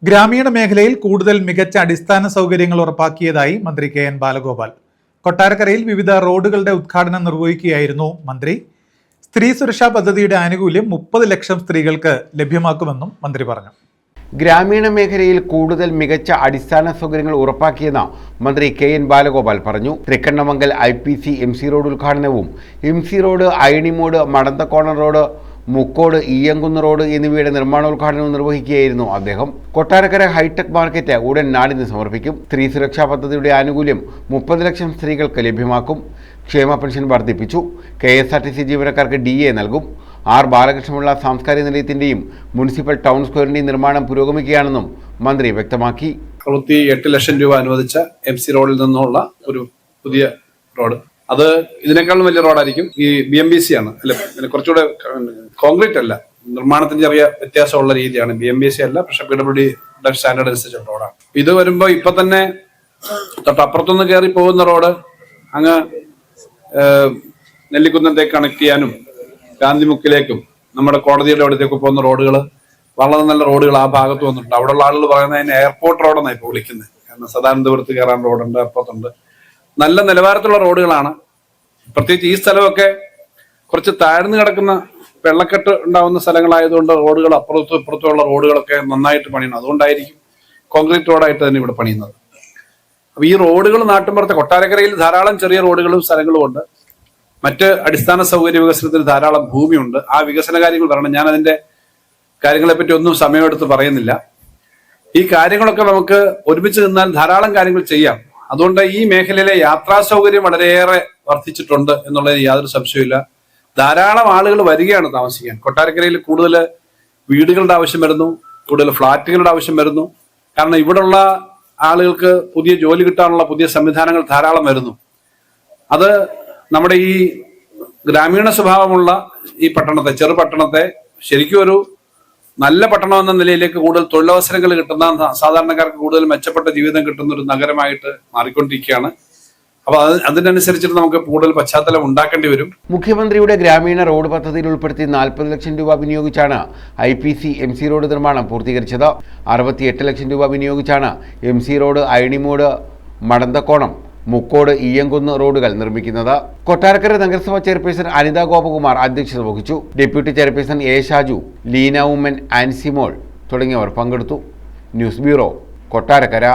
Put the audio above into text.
ഗ്രാമീണ മേഖലയിൽ കൂടുതൽ മികച്ച അടിസ്ഥാന സൗകര്യങ്ങൾ ഉറപ്പാക്കിയതായി മന്ത്രി കെ എൻ ബാലഗോപാൽ. കൊട്ടാരക്കരയിൽ വിവിധ റോഡുകളുടെ ഉദ്ഘാടനം നിർവഹിക്കുകയായിരുന്നു മന്ത്രി. സ്ത്രീ സുരക്ഷാ പദ്ധതിയുടെ ആനുകൂല്യം 30 ലക്ഷം സ്ത്രീകൾക്ക് ലഭ്യമാക്കുമെന്നും മന്ത്രി പറഞ്ഞു. ഗ്രാമീണ മേഖലയിൽ കൂടുതൽ മികച്ച അടിസ്ഥാന സൗകര്യങ്ങൾ ഉറപ്പാക്കിയെന്ന് മന്ത്രി കെ എൻ ബാലഗോപാൽ പറഞ്ഞു. തൃക്കണ്ണമംഗൽ IPC MC റോഡ് ഉദ്ഘാടനവും MC റോഡ്, അയണിമൂട്, മടന്തക്കോണർ റോഡ്, മുക്കോട്, ഈയങ്കുന്ന് റോഡ് എന്നിവയുടെ നിർമ്മാണോദ്ഘാടനവും നിർവഹിക്കുകയായിരുന്നു അദ്ദേഹം. കൊട്ടാരക്കര ഹൈടെക് മാർക്കറ്റ് ഉടൻ നാടിന് സമർപ്പിക്കും. സ്ത്രീ സുരക്ഷാ പദ്ധതിയുടെ ആനുകൂല്യം 30 ലക്ഷം സ്ത്രീകൾക്ക് ലഭ്യമാക്കും. ക്ഷേമ പെൻഷൻ വർദ്ധിപ്പിച്ചു. KSRTC ജീവനക്കാർക്ക് DA നൽകും. ബാലകൃഷ്ണപിള്ള സാംസ്കാരിക നിലയത്തിന്റെയും മുനിസിപ്പൽ ടൗൺ സ്ക്വയറിന്റെയും നിർമ്മാണം പുരോഗമിക്കുകയാണെന്നും മന്ത്രി വ്യക്തമാക്കി. 8 ലക്ഷം രൂപ അനുവദിച്ച MC റോഡിൽ നിന്നുള്ള ഒരു പുതിയ റോഡ്, അത് ഇതിനേക്കാളും വലിയ റോഡായിരിക്കും. ഈ BMBC ആണ്, അല്ലെ, കുറച്ചുകൂടെ കോൺക്രീറ്റ് അല്ല, നിർമ്മാണത്തിന് ചെറിയ വ്യത്യാസമുള്ള രീതിയാണ്. BMBC അല്ല, പക്ഷെ PWD സ്റ്റാൻഡേർഡ് അനുസരിച്ചുള്ള റോഡാണ്. ഇത് വരുമ്പോ ഇപ്പൊ തന്നെ തൊട്ടപ്പുറത്തുനിന്ന് കയറി പോകുന്ന റോഡ് അങ്ങ് നെല്ലിക്കുന്നത്തേക്ക് കണക്ട് ചെയ്യാനും ഗാന്ധിമുക്കിലേക്കും നമ്മുടെ കോടതിയുടെ അവിടത്തേക്ക് പോകുന്ന റോഡുകൾ വളരെ നല്ല റോഡുകൾ ആ ഭാഗത്ത് വന്നിട്ടുണ്ട്. അവിടെയുള്ള ആളുകൾ പറയുന്നതിന് എയർപോർട്ട് റോഡെന്നാണ് ഇപ്പോൾ വിളിക്കുന്നത്. കാരണം സദാനന്ദപുരത്ത് കയറാൻ റോഡുണ്ട്, അപ്പുറത്തുണ്ട്. നല്ല നിലവാരത്തിലുള്ള റോഡുകളാണ്. പ്രത്യേകിച്ച് ഈ സ്ഥലമൊക്കെ കുറച്ച് താഴ്ന്നു കിടക്കുന്ന വെള്ളക്കെട്ട് ഉണ്ടാവുന്ന സ്ഥലങ്ങളായതുകൊണ്ട് റോഡുകൾ അപ്പുറത്തും ഇപ്പുറത്തുമുള്ള റോഡുകളൊക്കെ നന്നായിട്ട് പണിയണം. അതുകൊണ്ടായിരിക്കും കോൺക്രീറ്റ് റോഡായിട്ട് തന്നെ ഇവിടെ പണിയുന്നത്. അപ്പൊ ഈ റോഡുകൾ നാട്ടിൻപുറത്തെ കൊട്ടാരക്കരയിൽ ധാരാളം ചെറിയ റോഡുകളും സ്ഥലങ്ങളും ഉണ്ട്. മറ്റ് അടിസ്ഥാന സൗകര്യ വികസനത്തിന് ധാരാളം ഭൂമിയുണ്ട്. ആ വികസന കാര്യങ്ങൾ പറയണം. ഞാൻ അതിന്റെ കാര്യങ്ങളെപ്പറ്റി ഒന്നും സമയമെടുത്ത് പറയുന്നില്ല. ഈ കാര്യങ്ങളൊക്കെ നമുക്ക് ഒരുമിച്ച് നിന്നാൽ ധാരാളം കാര്യങ്ങൾ ചെയ്യാം. അതുകൊണ്ട് ഈ മേഖലയിലെ യാത്രാ സൗകര്യം വളരെയേറെ വർദ്ധിച്ചിട്ടുണ്ട് എന്നുള്ളതിന് യാതൊരു സംശയമില്ല. ധാരാളം ആളുകൾ വരികയാണ് താമസിക്കാൻ. കൊട്ടാരക്കരയിൽ കൂടുതൽ വീടുകളുടെ ആവശ്യം വരുന്നു, കൂടുതൽ ഫ്ളാറ്റുകളുടെ ആവശ്യം വരുന്നു. കാരണം ഇവിടെയുള്ള ആളുകൾക്ക് പുതിയ ജോലി കിട്ടാനുള്ള പുതിയ സംവിധാനങ്ങൾ ധാരാളം വരുന്നു. അത് നമ്മുടെ ഈ ഗ്രാമീണ സ്വഭാവമുള്ള ഈ പട്ടണത്തെ, ചെറുപട്ടണത്തെ ശരിക്കും ഒരു നല്ല പട്ടണം എന്ന നിലയിലേക്ക് കൂടുതൽ തൊഴിലവസരങ്ങൾ കിട്ടുന്ന, സാധാരണക്കാർക്ക് കൂടുതൽ മെച്ചപ്പെട്ട ജീവിതം കിട്ടുന്ന ഒരു നഗരമായിട്ട് മാറിക്കൊണ്ടിരിക്കുകയാണ്. അപ്പൊ അതിനനുസരിച്ചിട്ട് നമുക്ക് കൂടുതൽ പശ്ചാത്തലം ഉണ്ടാക്കേണ്ടി വരും. മുഖ്യമന്ത്രിയുടെ ഗ്രാമീണ റോഡ് പദ്ധതിയിൽ ഉൾപ്പെടുത്തി 40 ലക്ഷം രൂപ വിനിയോഗിച്ചാണ് IPC MC റോഡ് നിർമ്മാണം പൂർത്തീകരിച്ചത്. 68 ലക്ഷം രൂപ വിനിയോഗിച്ചാണ് MC റോഡ്, അയണിമൂട്, മടന്തക്കോണം, മുക്കോട്, ഈയങ്കുന്ന് റോഡുകൾ നിർമ്മിക്കുന്നത്. കൊട്ടാരക്കര നഗരസഭാ ചെയർപേഴ്സൺ അനിത ഗോപകുമാർ അധ്യക്ഷത വഹിച്ചു. Deputy chairperson A Shaju, Leena Oommen, Ansimol തുടങ്ങിയവർ പങ്കെടുത്തു. News bureau, Kottarakkara.